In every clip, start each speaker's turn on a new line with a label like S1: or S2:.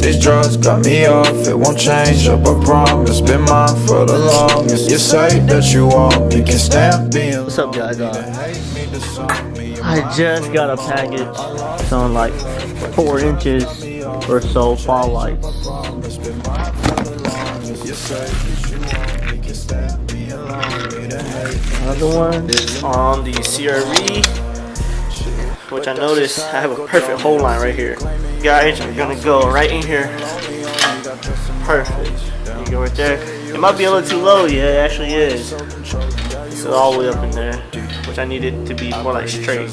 S1: these drugs got me off. It won't change up, I promise. Been mine for the longest. You say that you want me, can stand being.
S2: What's up, guys? I just got a package. It's on like 4 inches or so fall lights. Another one is on the CRV, which I noticed I have a perfect hole line right here. Guys, are gonna go right in here. Perfect. You go right there. It might be a little too low. Yeah, it actually is. It's all the way up in there, which I need it to be more like straight.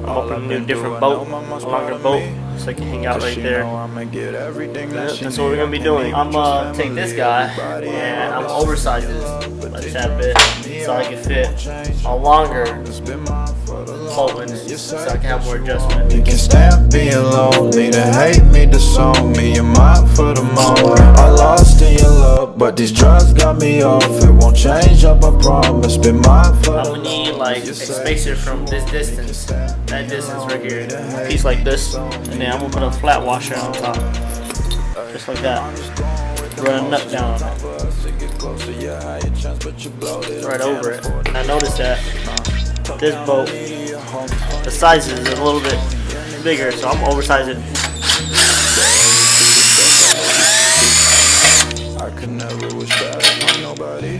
S2: I'm opening a new different boat, longer boat, so I can hang out right there. That's what we're gonna be doing. I'm gonna take this guy and I'm gonna oversize this like that bit, so I can fit a longer boat in it, so I can have more adjustment.
S1: You can stand being lonely, to hate me, disown me. You're mine for the moment. I lost in your love, but these drugs got me off. It won't change up, I promise. Been mine for the
S2: I'm gonna need like a spacer from this distance, that distance right here, a piece like this, and then I'm gonna put a flat washer on top, just like that. Run a nut down on it, right over it. And I noticed that this boat, the size is a little bit bigger, so I'm gonna oversize it.
S1: I could never wish bad on nobody.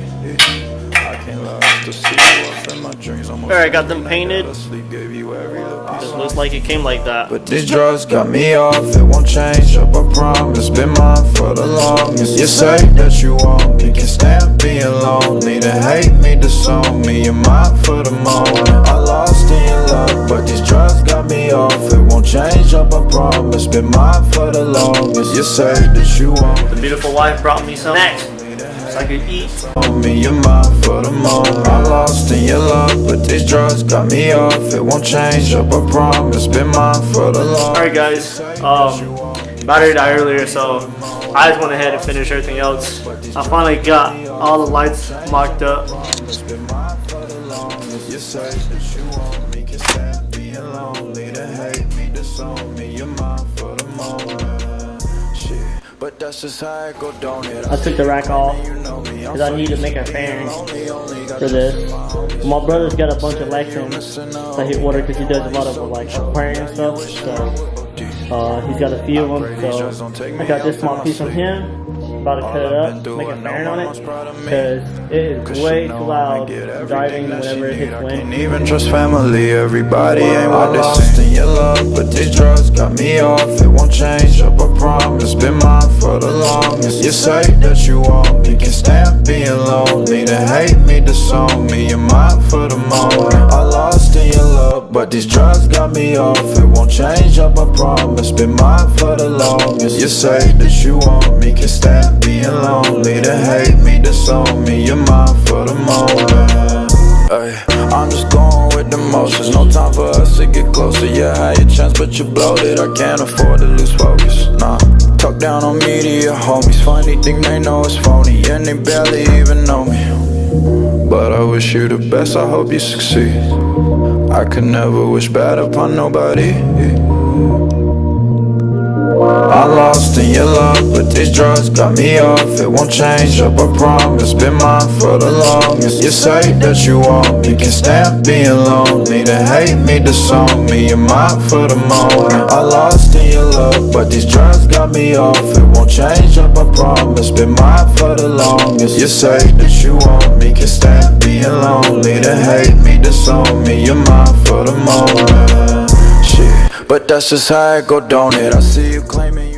S1: I can't love to see you up in my dreams.
S2: Alright, got them painted. It looks like it came like that.
S1: But these drugs got me off. It won't change up, I promise. Been mine for the longest. You say that you want me, can stand being lonely, to hate me, disown me. You're mine for the moment. I lost in your love, but these drugs got me off. It won't change up, I promise. Been mine for the longest. You say that you want
S2: The beautiful wife brought me some snacks so I could eat.
S1: me, you're mine for the moment. I lost in your love, but these drugs got me off. It won't change up, I promise. Been mine for the long.
S2: Alright guys, battery died earlier, so I just went ahead and finished everything else. I finally got all the lights mocked up.
S1: You say that you want me, can stand being lonely, to hate me, disown me. You're mine for the moment. Shit, but that's just how it go, don't it?
S2: I took the rack off because I need to make a fairing for this. My brother's got a bunch of Lexans that he ordered because he does a lot of like aquarium stuff. So he's got a few of them. So I got this small piece from him. About to cut it up, make a fairing on it, because it is way too loud driving whenever it hits wind.
S1: Can't even trust family, everybody ain't what they lost in your love, but these drugs got me off. It won't change up, I promise. Been mine for the longest. You say that you want me, can stand being lonely, to hate me, disown me. You're mine for the moment. I lost in your love, but these drugs got me off. It won't change up, I promise. Been mine for the longest. You say that you want me, can stand being lonely, to hate me, disown me. You're mine for the moment. Ay, I'm just going with the motions. No time for us to get closer. Yeah, I had your chance, but you blowed it. I can't afford to lose focus. Nah, talk down on me to your homies. Funny thing, they know it's phony, and they barely even know me. But I wish you the best, I hope you succeed. I could never wish bad upon nobody. I lost in your love, but these drugs got me off. It won't change up, I promise. Been mine for the longest. You say that you want me, can stand being lonely, to hate me, disown me. You're mine for the moment. I lost in your love, but these drugs got me off. It won't change up, I promise. Been mine for the longest. You say that you want me, can stand being lonely, to hate me, disown me. You're mine for the moment. Shit, but that's just how it go, don't it? I see you claiming